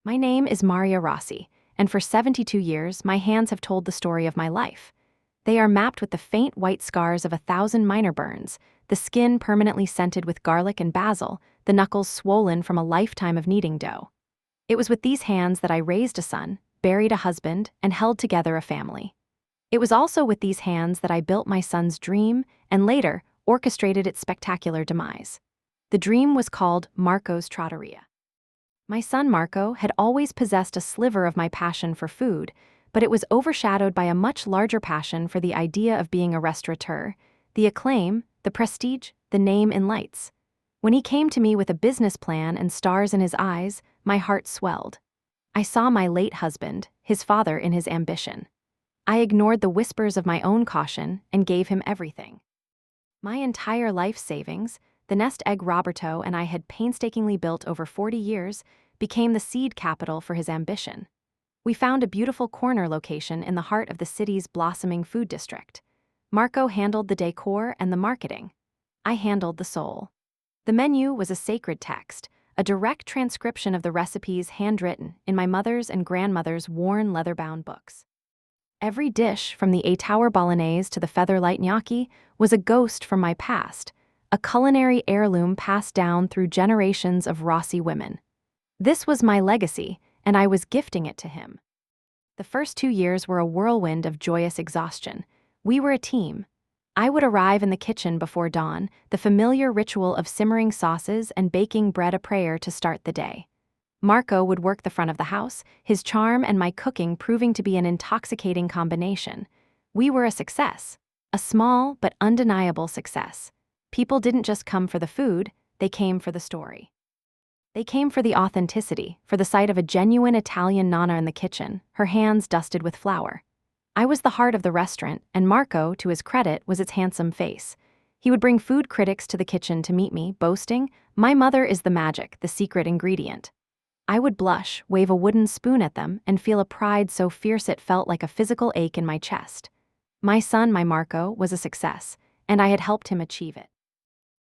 My name is Maria Rossi, and for 72 years, my hands have told the story of my life. They are mapped with the faint white scars of 1,000 minor burns, the skin permanently scented with garlic and basil, the knuckles swollen from a lifetime of kneading dough. It was with these hands that I raised a son, buried a husband, and held together a family. It was also with these hands that I built my son's dream and later orchestrated its spectacular demise. The dream was called Marco's Trattoria. My son Marco had always possessed a sliver of my passion for food, but it was overshadowed by a much larger passion for the idea of being a restaurateur, the acclaim, the prestige, the name in lights. When he came to me with a business plan and stars in his eyes, my heart swelled. I saw my late husband, his father, in his ambition. I ignored the whispers of my own caution and gave him everything. My entire life savings, the nest egg Roberto and I had painstakingly built over 40 years, became the seed capital for his ambition. We found a beautiful corner location in the heart of the city's blossoming food district. Marco handled the decor and the marketing. I handled the soul. The menu was a sacred text, a direct transcription of the recipes handwritten in my mother's and grandmother's worn leather-bound books. Every dish, from the aita bolognese to the featherlight gnocchi, was a ghost from my past, a culinary heirloom passed down through generations of Rossi women. This was my legacy, and I was gifting it to him. The first 2 years were a whirlwind of joyous exhaustion. We were a team. I would arrive in the kitchen before dawn, the familiar ritual of simmering sauces and baking bread a prayer to start the day. Marco would work the front of the house, his charm and my cooking proving to be an intoxicating combination. We were a success, a small but undeniable success. People didn't just come for the food, they came for the story. They came for the authenticity, for the sight of a genuine Italian nonna in the kitchen, her hands dusted with flour. I was the heart of the restaurant, and Marco, to his credit, was its handsome face. He would bring food critics to the kitchen to meet me, boasting, "My mother is the magic, the secret ingredient." I would blush, wave a wooden spoon at them, and feel a pride so fierce it felt like a physical ache in my chest. My son, my Marco, was a success, and I had helped him achieve it.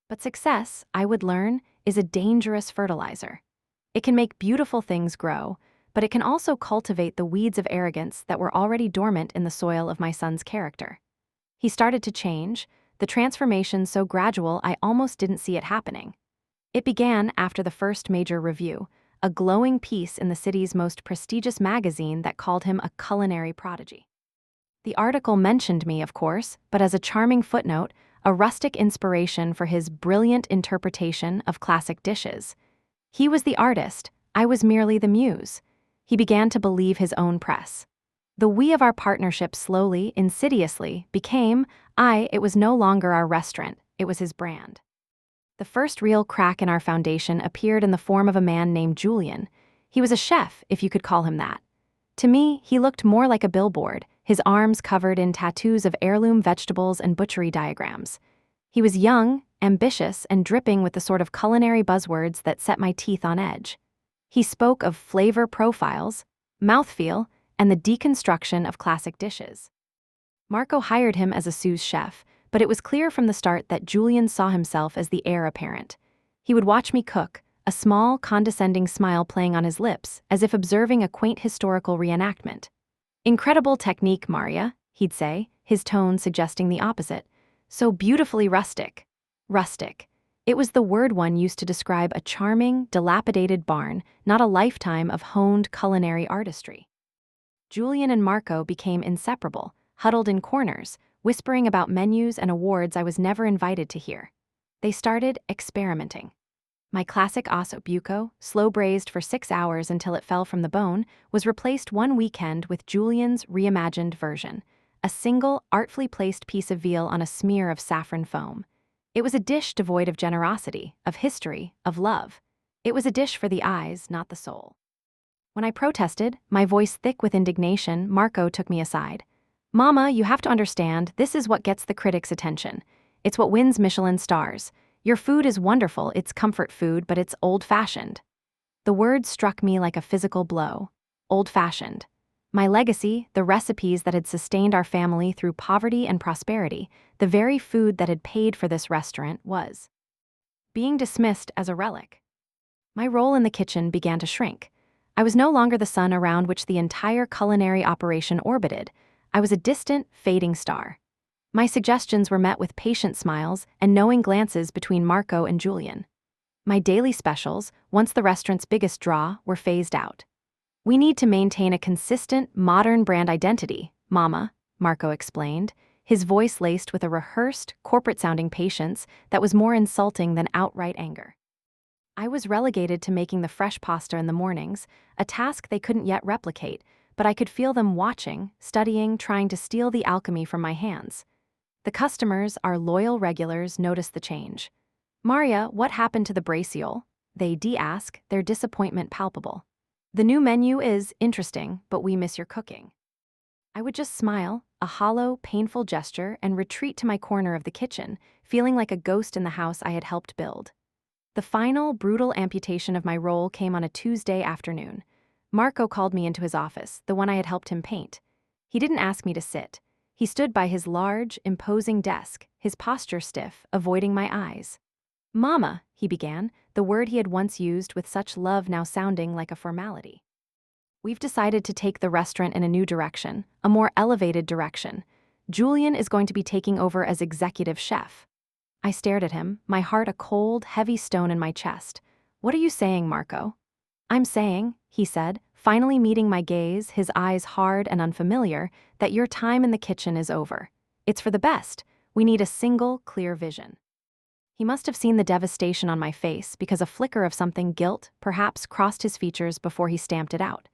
But success, I would learn, is a dangerous fertilizer. It can make beautiful things grow, but it can also cultivate the weeds of arrogance that were already dormant in the soil of my son's character. He started to change, the transformation so gradual I almost didn't see it happening. It began after the first major review, a glowing piece in the city's most prestigious magazine that called him a culinary prodigy. The article mentioned me, of course, but as a charming footnote, a rustic inspiration for his brilliant interpretation of classic dishes. He was the artist, I was merely the muse. He began to believe his own press. The we of our partnership slowly, insidiously, became, it was no longer our restaurant, it was his brand. The first real crack in our foundation appeared in the form of a man named Julian. He was a chef, if you could call him that. To me, he looked more like a billboard, his arms covered in tattoos of heirloom vegetables and butchery diagrams. He was young, ambitious, and dripping with the sort of culinary buzzwords that set my teeth on edge. He spoke of flavor profiles, mouthfeel, and the deconstruction of classic dishes. Marco hired him as a sous chef, but it was clear from the start that Julian saw himself as the heir apparent. He would watch me cook, a small, condescending smile playing on his lips, as if observing a quaint historical reenactment. "Incredible technique, Maria," he'd say, his tone suggesting the opposite. "So beautifully rustic." Rustic. It was the word one used to describe a charming, dilapidated barn, not a lifetime of honed culinary artistry. Julian and Marco became inseparable, huddled in corners, whispering about menus and awards I was never invited to hear. They started experimenting. My classic osso buco, slow-braised for 6 hours until it fell from the bone, was replaced one weekend with Julian's reimagined version, a single, artfully placed piece of veal on a smear of saffron foam. It was a dish devoid of generosity, of history, of love. It was a dish for the eyes, not the soul. When I protested, my voice thick with indignation, Marco took me aside. "Mama, you have to understand, this is what gets the critics' attention. It's what wins Michelin stars. Your food is wonderful, it's comfort food, but it's old-fashioned." The word struck me like a physical blow. Old-fashioned. My legacy, the recipes that had sustained our family through poverty and prosperity, the very food that had paid for this restaurant, was being dismissed as a relic. My role in the kitchen began to shrink. I was no longer the sun around which the entire culinary operation orbited. I was a distant, fading star. My suggestions were met with patient smiles and knowing glances between Marco and Julian. My daily specials, once the restaurant's biggest draw, were phased out. "We need to maintain a consistent, modern brand identity, Mama," Marco explained, his voice laced with a rehearsed, corporate-sounding patience that was more insulting than outright anger. I was relegated to making the fresh pasta in the mornings, a task they couldn't yet replicate, but I could feel them watching, studying, trying to steal the alchemy from my hands. The customers, our loyal regulars, noticed the change. "Maria, what happened to the braciole?" they ask, their disappointment palpable. "The new menu is interesting, but we miss your cooking." I would just smile, a hollow, painful gesture, and retreat to my corner of the kitchen, feeling like a ghost in the house I had helped build. The final, brutal amputation of my role came on a Tuesday afternoon. Marco called me into his office, the one I had helped him paint. He didn't ask me to sit. He stood by his large, imposing desk, his posture stiff, avoiding my eyes. "Mama," he began, the word he had once used with such love now sounding like a formality. "We've decided to take the restaurant in a new direction, a more elevated direction. Julian is going to be taking over as executive chef." I stared at him, my heart a cold, heavy stone in my chest. "What are you saying, Marco?" "I'm saying," he said, finally meeting my gaze, his eyes hard and unfamiliar, "that your time in the kitchen is over. It's for the best. We need a single, clear vision." He must have seen the devastation on my face because a flicker of something guilt, perhaps, crossed his features before he stamped it out.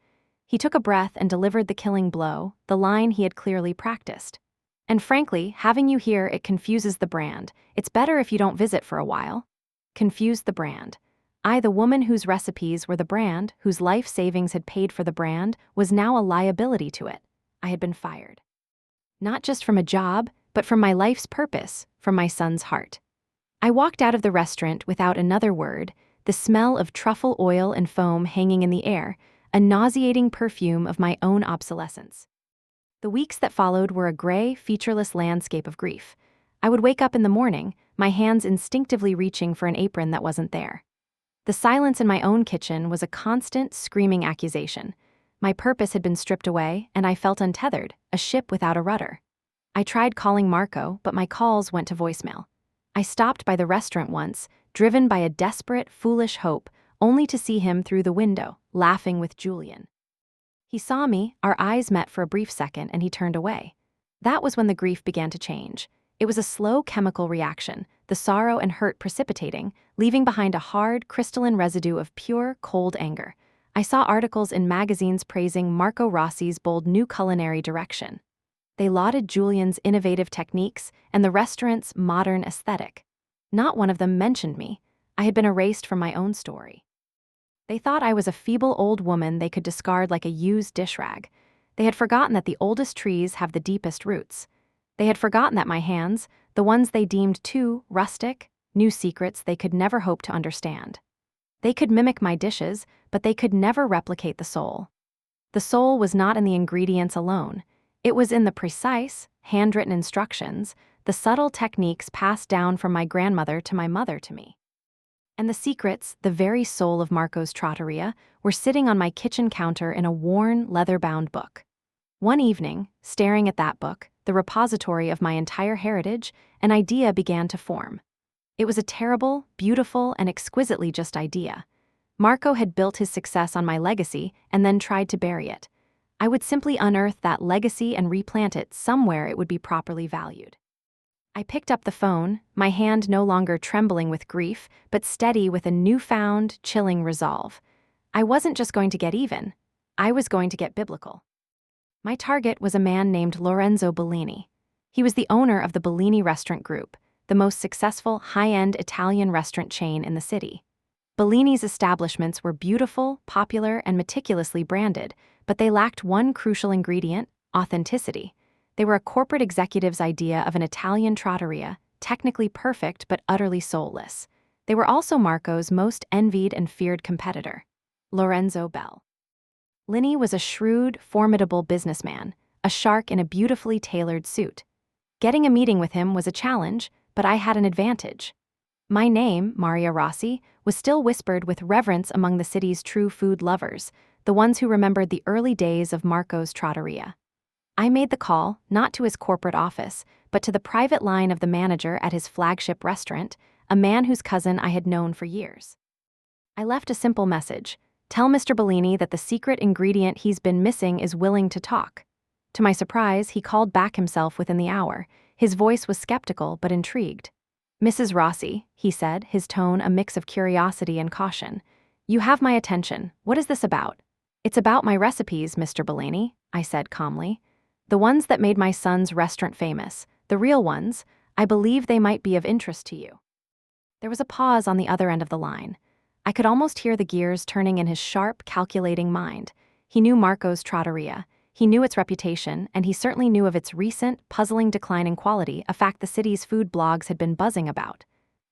He took a breath and delivered the killing blow, the line he had clearly practiced. "And frankly, having you here, it confuses the brand. It's better if you don't visit for a while." Confused the brand. I, the woman whose recipes were the brand, whose life savings had paid for the brand, was now a liability to it. I had been fired. Not just from a job, but from my life's purpose, from my son's heart. I walked out of the restaurant without another word, the smell of truffle oil and foam hanging in the air, a nauseating perfume of my own obsolescence. The weeks that followed were a gray, featureless landscape of grief. I would wake up in the morning, my hands instinctively reaching for an apron that wasn't there. The silence in my own kitchen was a constant, screaming accusation. My purpose had been stripped away, and I felt untethered, a ship without a rudder. I tried calling Marco, but my calls went to voicemail. I stopped by the restaurant once, driven by a desperate, foolish hope, only to see him through the window, laughing with Julian. He saw me, our eyes met for a brief second, and he turned away. That was when the grief began to change. It was a slow chemical reaction, the sorrow and hurt precipitating, leaving behind a hard, crystalline residue of pure, cold anger. I saw articles in magazines praising Marco Rossi's bold new culinary direction. They lauded Julian's innovative techniques and the restaurant's modern aesthetic. Not one of them mentioned me. I had been erased from my own story. They thought I was a feeble old woman they could discard like a used dish rag. They had forgotten that the oldest trees have the deepest roots. They had forgotten that my hands, the ones they deemed too rustic, knew secrets they could never hope to understand. They could mimic my dishes, but they could never replicate the soul. The soul was not in the ingredients alone. It was in the precise, handwritten instructions, the subtle techniques passed down from my grandmother to my mother to me. And the secrets, the very soul of Marco's trattoria, were sitting on my kitchen counter in a worn, leather-bound book. One evening, staring at that book, the repository of my entire heritage, an idea began to form. It was a terrible, beautiful, and exquisitely just idea. Marco had built his success on my legacy and then tried to bury it. I would simply unearth that legacy and replant it somewhere it would be properly valued. I picked up the phone, my hand no longer trembling with grief, but steady with a newfound, chilling resolve. I wasn't just going to get even. I was going to get biblical. My target was a man named Lorenzo Bellini. He was the owner of the Bellini Restaurant Group, the most successful high-end Italian restaurant chain in the city. Bellini's establishments were beautiful, popular, and meticulously branded, but they lacked one crucial ingredient: authenticity. They were a corporate executive's idea of an Italian trattoria, technically perfect but utterly soulless. They were also Marco's most envied and feared competitor, Lorenzo Bell. Bellini was a shrewd, formidable businessman, a shark in a beautifully tailored suit. Getting a meeting with him was a challenge, but I had an advantage. My name, Maria Rossi, was still whispered with reverence among the city's true food lovers. the ones who remembered the early days of Marco's Trattoria. I made the call, not to his corporate office, but to the private line of the manager at his flagship restaurant, a man whose cousin I had known for years. I left a simple message: tell Mr. Bellini that the secret ingredient he's been missing is willing to talk. To my surprise, he called back himself within the hour. His voice was skeptical but intrigued. "Mrs. Rossi," he said, his tone a mix of curiosity and caution. "You have my attention. What is this about?" "It's about my recipes, Mr. Bellini," I said calmly. "The ones that made my son's restaurant famous. The real ones. I believe they might be of interest to you." There was a pause on the other end of the line. I could almost hear the gears turning in his sharp, calculating mind. He knew Marco's Trattoria. He knew its reputation, and he certainly knew of its recent, puzzling decline in quality, a fact the city's food blogs had been buzzing about.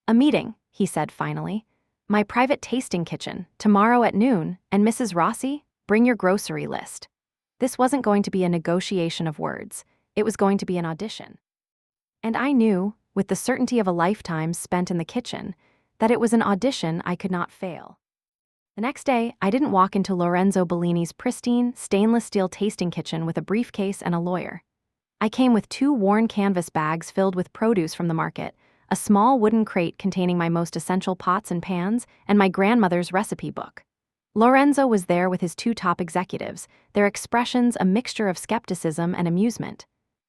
"A meeting," he said finally. "My private tasting kitchen, tomorrow at noon, and Mrs. Rossi, bring your grocery list." This wasn't going to be a negotiation of words. It was going to be an audition. And I knew, with the certainty of a lifetime spent in the kitchen, that it was an audition I could not fail. The next day, I didn't walk into Lorenzo Bellini's pristine, stainless steel tasting kitchen with a briefcase and a lawyer. I came with 2 worn canvas bags filled with produce from the market, a small wooden crate containing my most essential pots and pans, and my grandmother's recipe book. Lorenzo was there with his 2 top executives, their expressions a mixture of skepticism and amusement.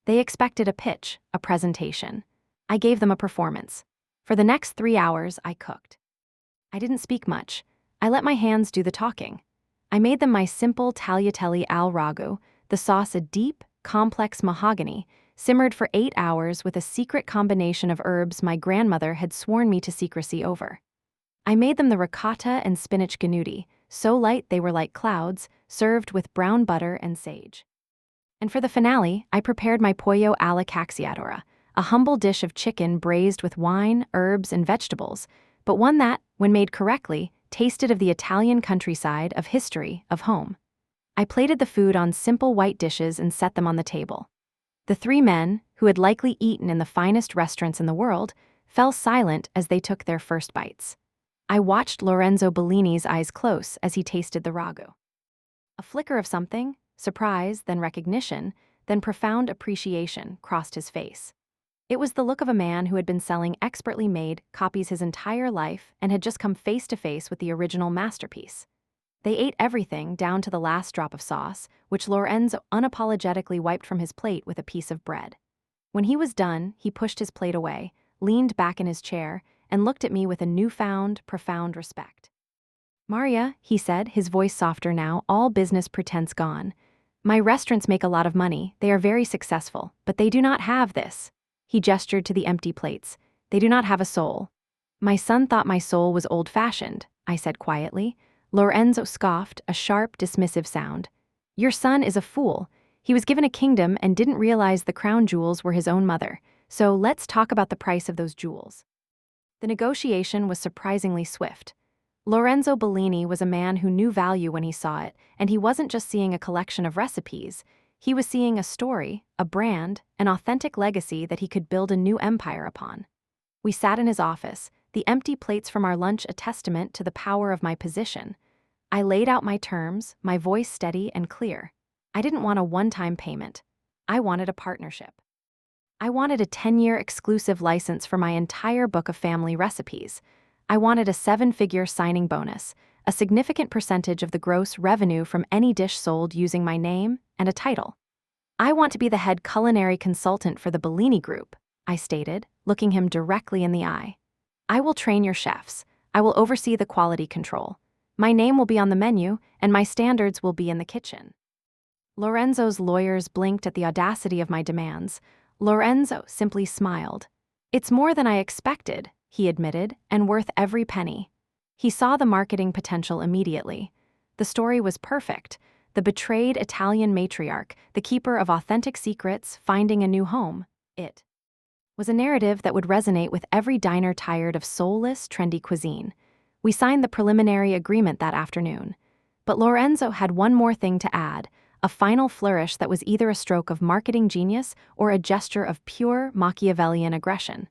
They expected a pitch, a presentation. I gave them a performance. For the next 3 hours, I cooked. I didn't speak much. I let my hands do the talking. I made them my simple tagliatelle al ragu, the sauce a deep, complex mahogany, simmered for 8 hours with a secret combination of herbs my grandmother had sworn me to secrecy over. I made them the ricotta and spinach gnudi, so light they were like clouds, served with brown butter and sage. And for the finale, I prepared my pollo alla cacciatora, a humble dish of chicken braised with wine, herbs, and vegetables, but one that, when made correctly, tasted of the Italian countryside, of history, of home. I plated the food on simple white dishes and set them on the table. The 3 men, who had likely eaten in the finest restaurants in the world, fell silent as they took their first bites. I watched Lorenzo Bellini's eyes close as he tasted the ragu. A flicker of something, surprise, then recognition, then profound appreciation, crossed his face. It was the look of a man who had been selling expertly made copies his entire life and had just come face to face with the original masterpiece. They ate everything down to the last drop of sauce, which Lorenzo unapologetically wiped from his plate with a piece of bread. When he was done, he pushed his plate away, leaned back in his chair, and looked at me with a newfound, profound respect. "Maria," he said, his voice softer now, all business pretense gone, "my restaurants make a lot of money, they are very successful, but they do not have this." He gestured to the empty plates. "They do not have a soul." "My son thought my soul was old-fashioned," I said quietly. Lorenzo scoffed, a sharp, dismissive sound. "Your son is a fool. He was given a kingdom and didn't realize the crown jewels were his own mother. So let's talk about the price of those jewels." The negotiation was surprisingly swift. Lorenzo Bellini was a man who knew value when he saw it, and he wasn't just seeing a collection of recipes. He was seeing a story, a brand, an authentic legacy that he could build a new empire upon. We sat in his office, the empty plates from our lunch a testament to the power of my position. I laid out my terms, my voice steady and clear. I didn't want a one-time payment. I wanted a partnership. I wanted a 10-year exclusive license for my entire book of family recipes. I wanted a 7-figure signing bonus, a significant percentage of the gross revenue from any dish sold using my name, and a title. "I want to be the head culinary consultant for the Bellini Group," I stated, looking him directly in the eye. "I will train your chefs. I will oversee the quality control. My name will be on the menu, and my standards will be in the kitchen." Lorenzo's lawyers blinked at the audacity of my demands. Lorenzo simply smiled. "It's more than I expected," he admitted, "and worth every penny." He saw the marketing potential immediately. The story was perfect. The betrayed Italian matriarch, the keeper of authentic secrets, finding a new home. It was a narrative that would resonate with every diner tired of soulless, trendy cuisine. We signed the preliminary agreement that afternoon. But Lorenzo had one more thing to add, a final flourish that was either a stroke of marketing genius or a gesture of pure Machiavellian aggression.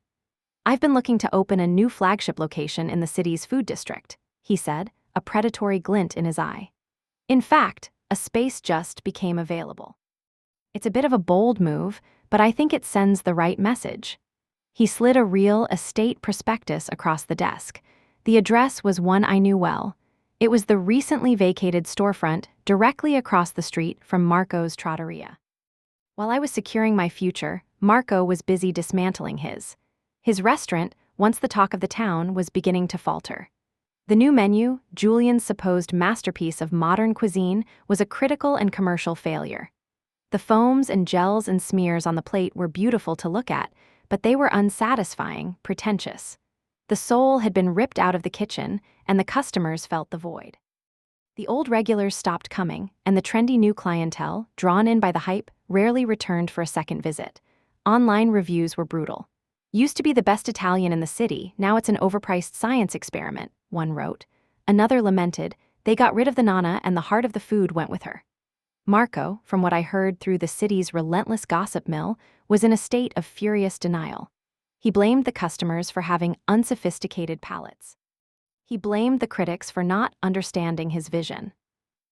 "I've been looking to open a new flagship location in the city's food district," he said, a predatory glint in his eye. In fact, a space just became available. It's a bit of a bold move, but I think it sends the right message. He slid a real estate prospectus across the desk. The address was one I knew well. It was the recently vacated storefront directly across the street from Marco's trattoria. While I was securing my future, Marco was busy dismantling his. His restaurant, once the talk of the town, was beginning to falter. The new menu, Julian's supposed masterpiece of modern cuisine, was a critical and commercial failure. The foams and gels and smears on the plate were beautiful to look at, but they were unsatisfying, pretentious. The soul had been ripped out of the kitchen, and the customers felt the void. The old regulars stopped coming, and the trendy new clientele, drawn in by the hype, rarely returned for a second visit. Online reviews were brutal. Used to be the best Italian in the city, now it's an overpriced science experiment, one wrote. Another lamented, they got rid of the nonna and the heart of the food went with her. Marco, from what I heard through the city's relentless gossip mill, was in a state of furious denial. He blamed the customers for having unsophisticated palates. He blamed the critics for not understanding his vision.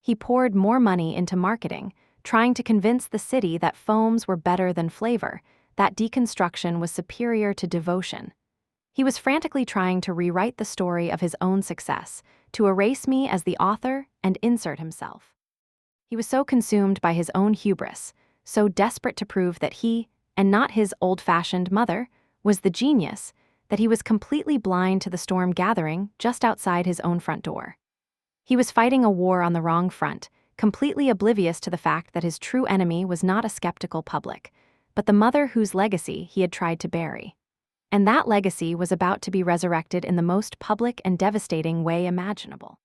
He poured more money into marketing, trying to convince the city that foams were better than flavor, that deconstruction was superior to devotion. He was frantically trying to rewrite the story of his own success, to erase me as the author and insert himself. He was so consumed by his own hubris, so desperate to prove that he, and not his old-fashioned mother, was the genius, that he was completely blind to the storm gathering just outside his own front door. He was fighting a war on the wrong front, completely oblivious to the fact that his true enemy was not a skeptical public, but the mother whose legacy he had tried to bury. And that legacy was about to be resurrected in the most public and devastating way imaginable.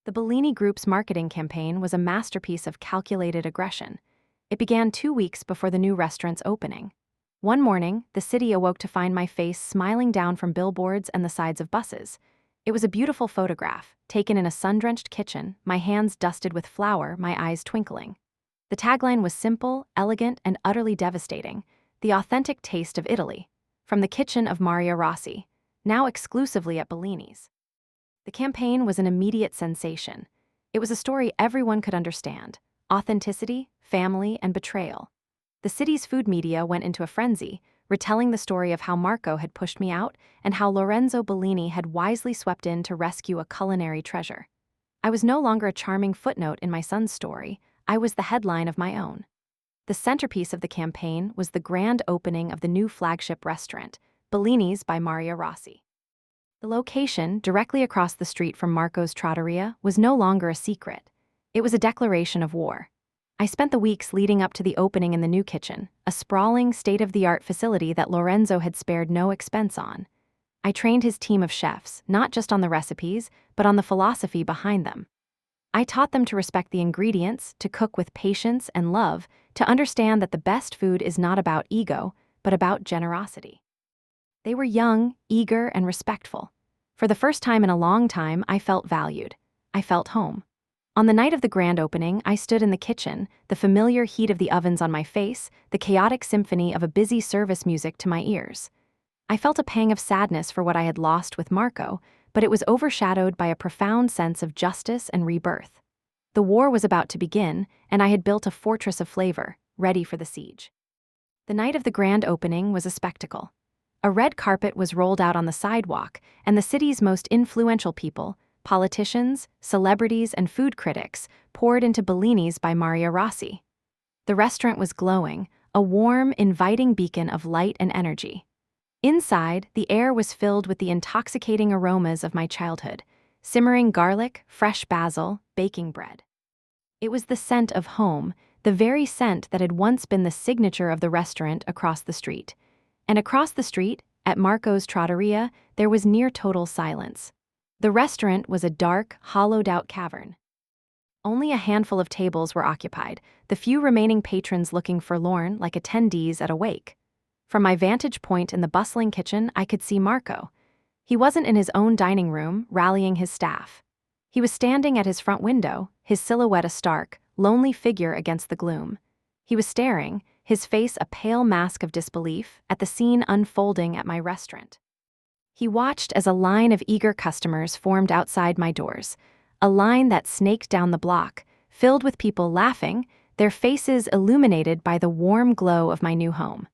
The Bellini Group's marketing campaign was a masterpiece of calculated aggression. It began 2 weeks before the new restaurant's opening. One morning, the city awoke to find my face smiling down from billboards and the sides of buses. It was a beautiful photograph, taken in a sun-drenched kitchen, my hands dusted with flour, my eyes twinkling. The tagline was simple, elegant, and utterly devastating: the authentic taste of Italy, from the kitchen of Maria Rossi, now exclusively at Bellini's. The campaign was an immediate sensation. It was a story everyone could understand: authenticity, family, and betrayal. The city's food media went into a frenzy, retelling the story of how Marco had pushed me out and how Lorenzo Bellini had wisely swept in to rescue a culinary treasure. I was no longer a charming footnote in my son's story, I was the headline of my own. The centerpiece of the campaign was the grand opening of the new flagship restaurant, Bellini's by Maria Rossi. The location, directly across the street from Marco's trattoria, was no longer a secret. It was a declaration of war. I spent the weeks leading up to the opening in the new kitchen, a sprawling, state-of-the-art facility that Lorenzo had spared no expense on. I trained his team of chefs, not just on the recipes, but on the philosophy behind them. I taught them to respect the ingredients, to cook with patience and love, to understand that the best food is not about ego, but about generosity. They were young, eager, and respectful. For the first time in a long time, I felt valued. I felt home. On the night of the grand opening, I stood in the kitchen, the familiar heat of the ovens on my face, the chaotic symphony of a busy service music to my ears. I felt a pang of sadness for what I had lost with Marco, but it was overshadowed by a profound sense of justice and rebirth. The war was about to begin, and I had built a fortress of flavor, ready for the siege. The night of the grand opening was a spectacle. A red carpet was rolled out on the sidewalk, and the city's most influential people, politicians, celebrities, and food critics, poured into Bellini's by Maria Rossi. The restaurant was glowing, a warm, inviting beacon of light and energy. Inside, the air was filled with the intoxicating aromas of my childhood: simmering garlic, fresh basil, baking bread. It was the scent of home, the very scent that had once been the signature of the restaurant across the street. And across the street, at Marco's trattoria, there was near total silence. The restaurant was a dark, hollowed-out cavern. Only a handful of tables were occupied, the few remaining patrons looking forlorn like attendees at a wake. From my vantage point in the bustling kitchen, I could see Marco. He wasn't in his own dining room, rallying his staff. He was standing at his front window, his silhouette a stark, lonely figure against the gloom. He was staring, his face a pale mask of disbelief, at the scene unfolding at my restaurant. He watched as a line of eager customers formed outside my doors, a line that snaked down the block, filled with people laughing, their faces illuminated by the warm glow of my new home.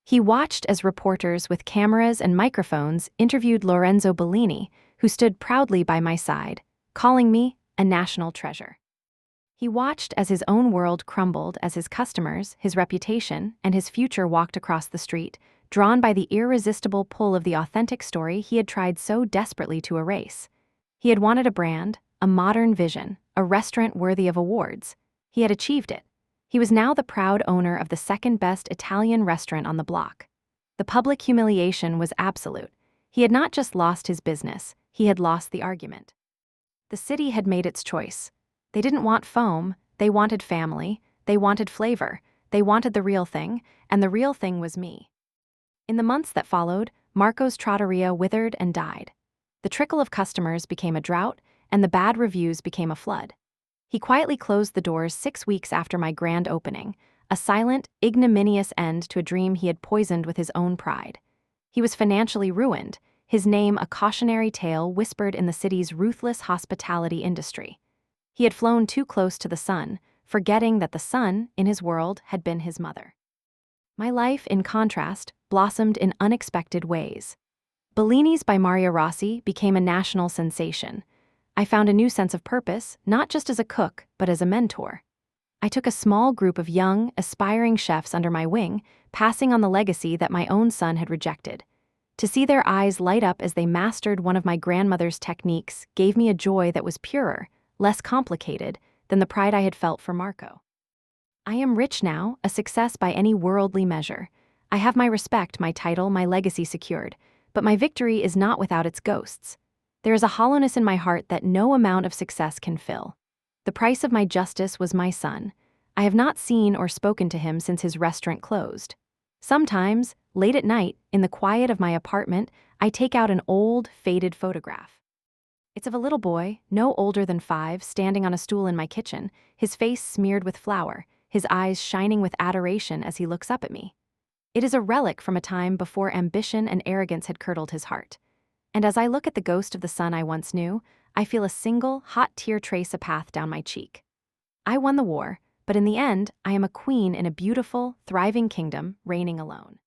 He watched as reporters with cameras and microphones interviewed Lorenzo Bellini, who stood proudly by my side, calling me a national treasure. He watched as his own world crumbled as his customers, his reputation, and his future walked across the street, drawn by the irresistible pull of the authentic story he had tried so desperately to erase. He had wanted a brand, a modern vision, a restaurant worthy of awards. He had achieved it. He was now the proud owner of the second-best Italian restaurant on the block. The public humiliation was absolute. He had not just lost his business, he had lost the argument. The city had made its choice. They didn't want foam, they wanted family, they wanted flavor, they wanted the real thing, and the real thing was me. In the months that followed, Marco's trattoria withered and died. The trickle of customers became a drought, and the bad reviews became a flood. He quietly closed the doors 6 weeks after my grand opening, a silent, ignominious end to a dream he had poisoned with his own pride. He was financially ruined, his name a cautionary tale whispered in the city's ruthless hospitality industry. He had flown too close to the sun, forgetting that the sun, in his world, had been his mother. My life, in contrast, blossomed in unexpected ways. Bellini's by Mario Rossi became a national sensation. I found a new sense of purpose, not just as a cook, but as a mentor. I took a small group of young, aspiring chefs under my wing, passing on the legacy that my own son had rejected. To see their eyes light up as they mastered one of my grandmother's techniques gave me a joy that was purer, less complicated, than the pride I had felt for Marco. I am rich now, a success by any worldly measure. I have my respect, my title, my legacy secured, but my victory is not without its ghosts. There is a hollowness in my heart that no amount of success can fill. The price of my justice was my son. I have not seen or spoken to him since his restaurant closed. Sometimes, late at night, in the quiet of my apartment, I take out an old, faded photograph. It's of a little boy, no older than 5, standing on a stool in my kitchen, his face smeared with flour, his eyes shining with adoration as he looks up at me. It is a relic from a time before ambition and arrogance had curdled his heart. And as I look at the ghost of the son I once knew, I feel a single, hot tear trace a path down my cheek. I won the war, but in the end, I am a queen in a beautiful, thriving kingdom, reigning alone.